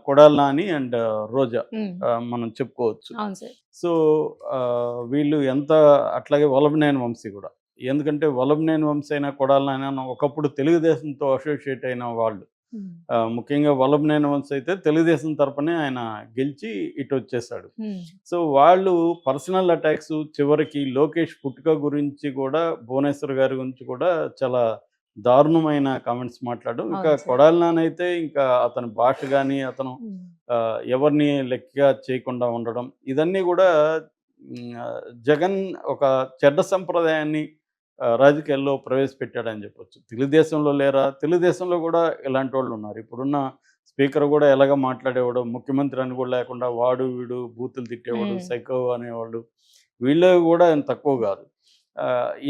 Kodali Nani and రోజా హ్మ్. మనం చెప్పుకోవచ్చు. అవును సార్. సో, వీళ్ళు ఎంత అట్లాగే వల్లభనేని వంశీ గూడా. ఎందుకంటే వల్లభనేని వంశీ అయినా, కొడాలి నాని అయినా ఒకప్పుడు తెలుగుదేశంతో అసోసియేట్ అయిన వాళ్ళు. హ్మ్. ముఖ్యంగా వల్లభనేని వంశీ అయితే తెలుగుదేశం తరపునే ఆయన గెలిచి ఇటొచ్చేసాడు. హ్మ్. సో, వాళ్ళు పర్సనల్ అటాక్స్ చివరికి లోకేష్ పుట్టుక గురించి గూడా, భువనేశ్వర్ గారి గురించి కూడా చాలా దారుణమైన కామెంట్స్ మాట్లాడడం. ఇంకా అవును సార్. కొడాలి నాని అయితే ఇంకా అతని భాష గాని, అతను హ్మ్. ఎవరిని లెక్కగా చేయకుండా ఉండడం. ఇదన్నీ గూడా జగన్ ఒక చెడ్డ సంప్రదాయాన్ని రాజకీయాల్లో ప్రవేశపెట్టాడని జెప్పొచ్చు. తెలుగుదేశంలో లేరా? తెలుగుదేశంలో గూడా ఇలాంటోళ్ళున్నారు. ఇప్పుడున్న స్పీకర్ గూడా ఎలాగ మాట్లాడేవాడు, ముఖ్యమంత్రి అని గూడా లేకుండా వాడు, వీడు బూతులు తిట్టేవాడు, హ్మ్. సైకో అనేవాళ్ళు. వీళ్ళు గూడా ఏం తక్కువ గాదు.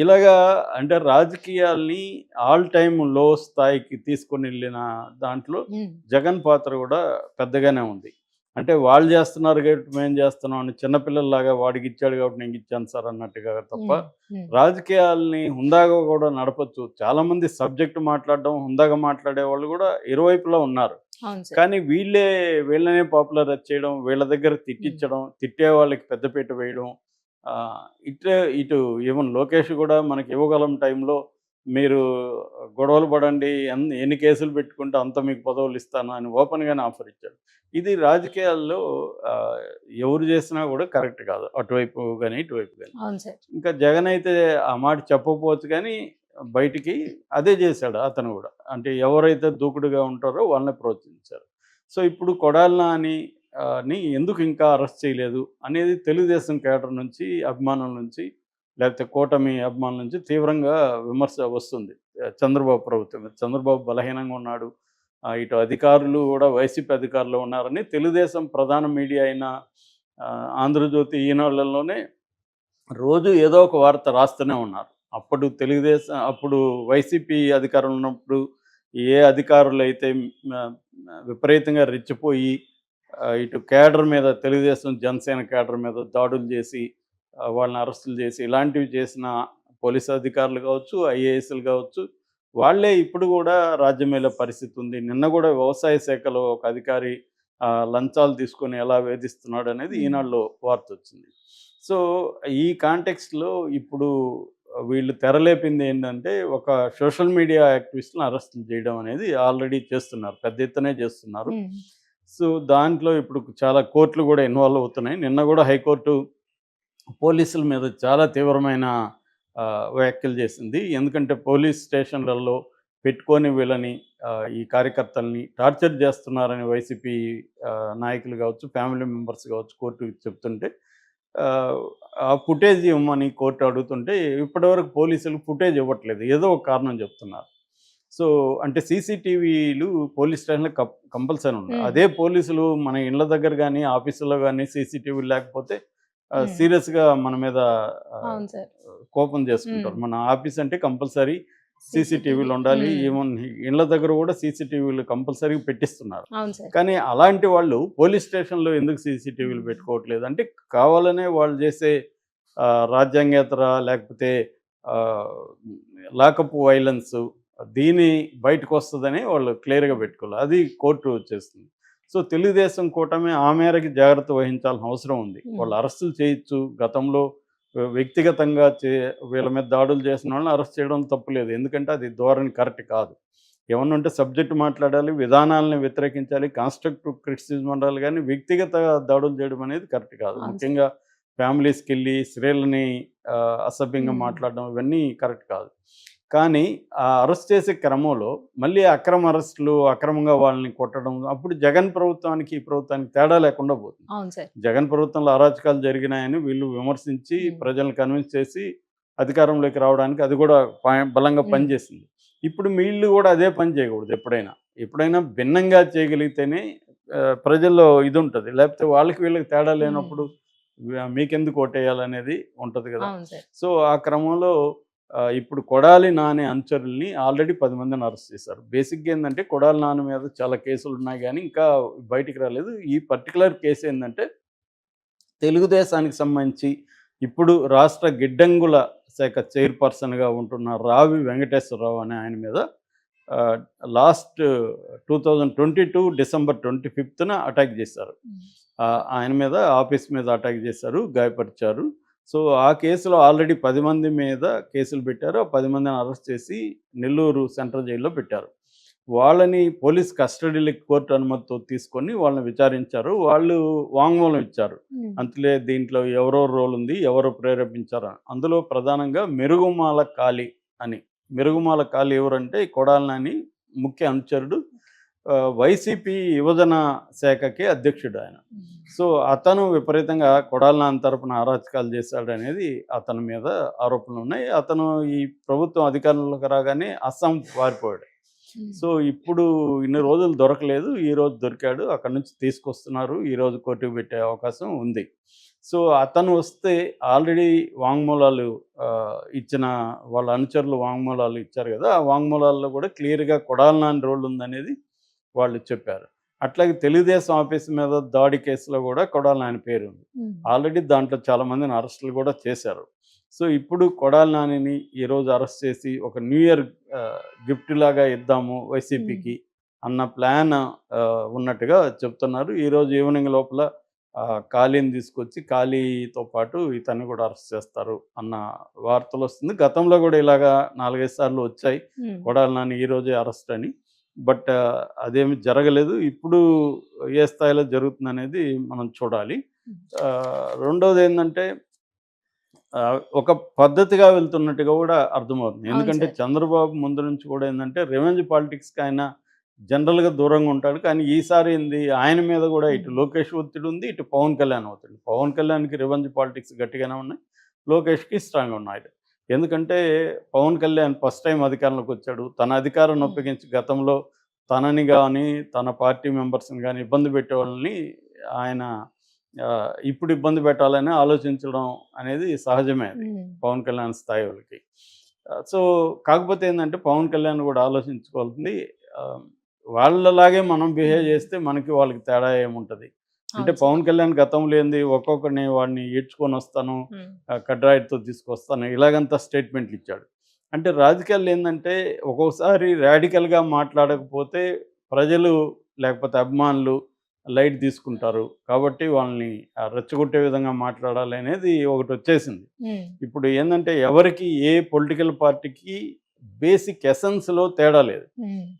ఇలాగా అంటే రాజకీయాల్ని ఆల్ టైమ్ లో స్థాయికి తీసుకొనెళ్ళిన దాంట్లో హ్మ్. జగన్ పాత్ర గూడా పెద్దగానే ఉంది. అంటే వాళ్ళు జేస్తున్నారు కాబట్టి మేము జేస్తున్నాం అని చిన్న పిల్లల్లాగా వాడికిచ్చాడు కాబట్టి నేనిచ్చాను సార్ అన్నట్టుగా తప్ప, హ్మ్. హ్మ్. రాజకీయాల్ని హుందాగా గూడా నడపొచ్చు. చాలామంది సబ్జెక్ట్ మాట్లాడడం, హుందాగా మాట్లాడేవాళ్ళు గూడా ఇరువైపులా ఉన్నారు. అవును సార్. కానీ వీళ్ళనే పాపులరైజ్ చేయడం, వీళ్ళ దగ్గర హ్మ్. తిట్టిచ్చడం, తిట్టే వాళ్ళకి పెద్దపీట వేయడం. ఇటు ఈవెన్ లోకేష్ గూడా మనకి ఇవ్వగలం టైంలో మీరు గొడవలు పడండి, ఎన్ని కేసులు పెట్టుకుంటే అంత మీకు పదవులిస్తాను అని ఓపెన్‌గానే ఆఫర్ ఇచ్చాడు. ఇది రాజకీయాల్లో ఆహ్, ఎవరు చేసినా గూడా కరెక్ట్ కాదు. అటువైపు గాని, ఇటువైపు గాని. అవును సార్. ఇంకా జగన్ అయితే ఆ మాట చెప్పకపోవచ్చు కానీ బయటికి అదే చేశాడు అతను గూడా. అంటే ఎవరైతే దూకుడుగా ఉంటారో వాళ్ళని ప్రోత్సహించారు. సో, ఇప్పుడు కొడాలి నాని ని ఎందుకు ఇంకా అరెస్ట్ చేయలేదు అనేది తెలుగుదేశం కేడర్ నుంచి, అభిమానుల నుంచి, లేకపోతే కూటమి అభిమానుల నుంచి తీవ్రంగా విమర్శ వస్తుంది. చంద్రబాబు ప్రభుత్వం మీద. చంద్రబాబు బలహీనంగా ఉన్నాడు. ఇటు అధికారులు గూడా వైసీపీ అధికారులు ఉన్నారని తెలుగుదేశం ప్రధాన మీడియా అయిన 'ఆంధ్రజ్యోతి' ఈనాడులలోనే రోజు ఏదో ఒక వార్త రాస్తూనే ఉన్నారు. అప్పుడు వైసీపీ అధికారంలో ఉన్నప్పుడు ఏ అధికారులైతే విపరీతంగా రెచ్చిపోయి ఇటు కేడర్ మీద తెలుగుదేశం, జనసేన కేడర్ మీద దాడులు చేసి వాళ్ళని అరెస్టులు చేసి ఇలాంటివి చేసిన పోలీసు అధికారులు కావచ్చు, ఐఏఎస్‌లు కావచ్చు, వాళ్ళే ఇప్పుడు గూడా రాజ్యమేలే పరిస్థితి ఉంది. నిన్న గూడా వ్యవసాయ శాఖలో ఒక అధికారి లంచాలు తీసుకొని ఎలా వేధిస్తున్నాడనేది హ్మ్. ఈనాడులో వార్తొచ్చింది. సో, ఈ కాంటెక్స్ట్‌లో ఇప్పుడు వీళ్ళు తెరలేపిందేంటంటే, ఒక సోషల్ మీడియా యాక్టివిస్ట్‌ని అరెస్టులు చేయడం అనేది ఆల్రెడీ చేస్తున్నారు. పెద్ద ఎత్తునే చేస్తున్నారు. హ్మ్. సో, దాంట్లో ఇప్పుడు చాలా కోర్టులు గూడా ఇన్వాల్వ్ అవుతున్నాయి. నిన్న గూడా హైకోర్టు పోలీసుల మీద చాలా తీవ్రమైన వ్యాఖ్యలు చేసింది. ఎందుకంటే పోలీస్ స్టేషన్‌లలో పెట్టుకొని వీళ్ళని ఈ కార్యకర్తల్ని టార్చర్ చేస్తున్నారని వైసీపీ నాయకులు గావచ్చు, ఫ్యామిలీ మెంబర్స్ గావచ్చు కోర్టుకి చెప్తుంటే ఆహ్, ఆ ఫుటేజ్ ఇవ్వమని కోర్ట్ అడుగుతుంటే ఇప్పటివరకు పోలీసులు ఫుటేజ్ ఇవ్వట్లేదు. ఏదో ఒక కారణం చెప్తున్నారు. సో, అంటే సీసీటీవీలు పోలీస్ స్టేషన్‌లో కంపల్సరీ ఉండాలి. హ్మ్. అదే పోలీసులు మన ఇళ్ళ దగ్గర గాని, ఆఫీసుల్లో గాని సీసీటీవీలు లేకపోతే హ్మ్. సీరియస్‌గా మన మీద ఆహ్, అవును సార్. కోపం హ్మ్. చేసుకుంటారు. మన ఆఫీస్ అంటే కంపల్సరీ సీసీటీవీ. సీసీటీవీలు ఉండాలి. హ్మ్. ఈవెన్ ఇళ్ళ దగ్గర కూడా సీసీటీవీలు కంపల్సరీగా పెట్టిస్తున్నారు. అవును సార్. కానీ అలాంటి వాళ్ళు పోలీస్ స్టేషన్‌లో ఎందుకు సీసీటీవీలు హ్మ్. పెట్టుకోవట్లేదు? అంటే కావాలనే వాళ్ళు చేసే రాజ్యాంగేతర లేకపోతే ఆహ్, లాకప్ వైలెన్సు దీని బయటకొస్తదని వాళ్ళు క్లియర్‌గా పెట్టుకోవాలి. అది కోర్టు వచ్చేస్తుంది. సో, తెలుగుదేశం కూటమి ఆ మేరకి జాగ్రత్త వహించాల్సిన అవసరం ఉంది. హ్మ్. వాళ్ళు అరెస్టులు చేయొచ్చు. గతంలో వ్యక్తిగతంగా వీళ్ళ మీద దాడులు చేసిన వాళ్ళని అరెస్ట్ చేయడం తప్పులేదు. ఎందుకంటే అది ధోరణి కరెక్ట్ కాదు. ఏమన్నా ఉంటే సబ్జెక్ట్ మాట్లాడాలి, విధానాలను వ్యతిరేకించాలి, కన్‌స్ట్రక్టివ్ క్రిటిసిజం ఉండాలి గానీ, వ్యక్తిగత దాడులు చేయడం అనేది కరెక్ట్ కాదు. అవును సార్. ముఖ్యంగా ఫ్యామిలీస్‌కెళ్ళి స్త్రీలని అసభ్యంగా హ్మ్. మాట్లాడడం ఇవన్నీ కరెక్ట్ కాదు. కానీ అరెస్ట్ చేసే క్రమంలో మళ్ళీ అక్రమ అరెస్టులు, అక్రమంగా వాళ్ళని కొట్టడం అప్పుడు జగన్ ప్రభుత్వానికి, ఈ ప్రభుత్వానికి తేడా లేకుండా పోతుంది. అవును సార్. జగన్ ప్రభుత్వంలో అరాచకాలు జరిగినాయని వీళ్ళు విమర్శించి హ్మ్. ప్రజల్ని కన్విన్స్ చేసి అధికారంలోకి రావడానికి అది కూడా బలంగా హ్మ్. పనిచేసింది. ఇప్పుడు వీళ్ళు గూడా అదే పని చేయకూడదు ఎప్పుడైనా. ఎప్పుడైనా భిన్నంగా చేయగలిగితేనే ప్రజల్లో ఇదుంటది. లేకపోతే వాళ్ళకి వీళ్ళకి తేడా హ్మ్. లేనప్పుడు మీకెందుకు ఓటేయాలనేది ఉంటది గదా! అవును సార్. సో, ఆ క్రమంలో ఇప్పుడు కొడాలి నాని అనుచరుల్ని ఆల్రెడీ 10 మందిని అరెస్ట్ చేశారు. బేసిక్‌గా ఏందంటే కొడాలి నాని మీద చాలా కేసులున్నాయి గానీ ఇంకా బయటికి రాలేదు. ఈ పర్టిక్యులర్ కేస్ ఏందంటే తెలుగుదేశానికి సంబంధించి ఇప్పుడు రాష్ట్ర గిడ్డంగుల శాఖ చైర్పర్సన్‌గా ఉంటున్న రావి వెంకటేశ్వరరావు అనే ఆయన మీద లాస్ట్ 2022 డిసెంబర్ 25న అటాక్ చేశారు. ఆయన మీద ఆఫీస్ మీద అటాక్ చేశారు, గాయపరిచారు. సో, ఆ కేసులో ఆల్రెడీ 10 మంది మీద కేసులు పెట్టారు. ఆ 10 మందిని అరెస్ట్ చేసి నెల్లూరు సెంట్రల్ జైల్‌లో పెట్టారు. వాళ్ళని పోలీస్ కస్టడీలోకి కోర్టు అనుమతితో తీసుకొని వాళ్ళని విచారించారు. వాళ్ళు వాంగ్మూలం ఇచ్చారు. అంతులే దీంట్లో ఎవరెవరి రోల్ ఉంది, ఎవరు ప్రేరేపించారు అని. అందులో ప్రధానంగా మెరుగుమాల కాళీ అని. మెరుగుమాల కాళీ ఎవరంటే కొడాలి నాని ముఖ్య అనుచరుడు. వైసీపీ యువజన శాఖకి అధ్యక్షుడు ఆయన. సో, అతను విపరీతంగా కొడాలి నాని తరపున అరాచకాలు చేశాడనేది అతని మీద ఆరోపణలున్నాయి. అతను ఈ ప్రభుత్వం అధికారంలోకి రాగానే అస్సాం పారిపోయాడు. సో, ఇప్పుడు ఇన్ని రోజులు దొరకలేదు. ఈరోజు దొరికాడు. అక్కడి నుంచి తీసుకొస్తున్నారు. ఈరోజు కోర్టుకు పెట్టే అవకాశం ఉంది. సో, అతను వస్తే ఆల్రెడీ వాంగ్మూలాలు ఇచ్చిన వాళ్ళ అనుచరులు వాంగ్మూలాలు ఇచ్చారు కదా! ఆ వాంగ్మూలాల్లో కూడా క్లియర్‌గా కొడాలి నాని రోల్ ఉందనేది వాళ్ళు చెప్పారు. అట్లాగే తెలుగుదేశం ఆఫీస్ మీద దాడి కేసులో కూడా కొడాలి నాని పేరుంది. ఆల్రెడీ దాంట్లో చాలామందిని అరెస్టులు కూడా చేశారు. సో, ఇప్పుడు కొడాలి నానిని ఈరోజు అరెస్ట్ చేసి ఒక న్యూ ఇయర్ గిఫ్ట్ లాగా ఇద్దాము వైసీపీకి అన్న ప్లాన్ ఉన్నట్టుగా చెప్తున్నారు. ఈరోజు ఈవినింగ్ లోపల కాళీని తీసుకొచ్చి కాళీతో పాటు ఇతన్ని కూడా అరెస్ట్ చేస్తారు అన్న వార్తలు వస్తుంది. గతంలో కూడా ఇలాగా 4, 5 సార్లు వచ్చాయి. కొడాలి నాని ఈరోజే అరెస్ట్ అని. బట్ అదేమి జరగలేదు. ఇప్పుడు ఏ స్థాయిలో జరుగుతుందనేది మనం చూడాలి. రెండోదేందంటే ఒక పద్ధతిగా వెళ్తున్నట్టుగా కూడా అర్థమవుతుంది. ఎందుకంటే చంద్రబాబు ముందు నుంచి కూడా ఏందంటే రివెంజ్ పాలిటిక్స్‌కి ఆయన జనరల్‌గా దూరంగా ఉంటాడు. కానీ ఈసారి ఏంది ఆయన మీద కూడా ఇటు లోకేష్ ఒత్తిడి ఉంది. ఇటు పవన్ కళ్యాణ్ ఒత్తిడి. పవన్ కళ్యాణ్‌కి రివెంజ్ పాలిటిక్స్ గట్టిగానే ఉన్నాయి. లోకేష్‌కి స్ట్రాంగ్‌గా ఉన్నాయి. ఎందుకంటే పవన్ కళ్యాణ్ ఫస్ట్ టైం అధికారంలోకి వచ్చాడు. తన అధికారాన్ని ఉపయోగించి గతంలో తనని గాని, తన పార్టీ మెంబర్స్‌ని గాని ఇబ్బంది పెట్టేవాళ్ళని ఆయన ఇప్పుడు ఇబ్బంది పెట్టాలని ఆలోచించడం అనేది సహజమే అది పవన్ కళ్యాణ్ స్థాయి వాళ్ళకి. సో, కాకపోతే ఏందంటే పవన్ కళ్యాణ్ కూడా ఆలోచించుకోవాల్సింది వాళ్ళలాగే మనం బిహేవ్ చేస్తే మనకి వాళ్ళకి తేడా ఏముంటది? అంటే పవన్ కళ్యాణ్ గతంలో ఏంది ఒక్కొక్కడిని వాడిని ఈడ్చుకొని వస్తాను, కడ్రాయిడ్‌తో తీసుకొస్తాను ఇలాగంతా స్టేట్మెంట్లు ఇచ్చాడు. అంటే రాజకీయాల్లో ఏందంటే ఒక్కొక్కసారి రాడికల్‌గా మాట్లాడకపోతే ప్రజలు లేకపోతే అభిమానులు లైట్ తీసుకుంటారు. కాబట్టి వాళ్ళని రెచ్చగొట్టే విధంగా మాట్లాడాలి అనేది ఒకటొచ్చేసింది. ఇప్పుడు ఏందంటే ఎవరికి ఏ పొలిటికల్ పార్టీకి బేసిక్ ఎసెన్స్‌లో తేడా లేదు.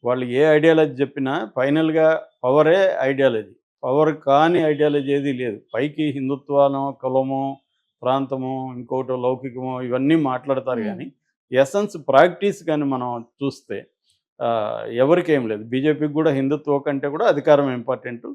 వాళ్ళు ఏ ఐడియాలజీ చెప్పినా ఫైనల్‌గా పవరే ఐడియాలజీ. పవర్ కాని ఐడియాలజీ ఏదీ లేదు. పైకి హిందుత్వానో, కులమో, ప్రాంతమో, ఇంకోటో లౌకికమో ఇవన్నీ మాట్లాడతారు గానీ ఎసెన్స్ ప్రాక్టీస్ గాని మనం చూస్తే ఎవరికేం లేదు. బీజేపీకి కూడా హిందుత్వం కంటే కూడా అధికారం ఇంపార్టెంటు.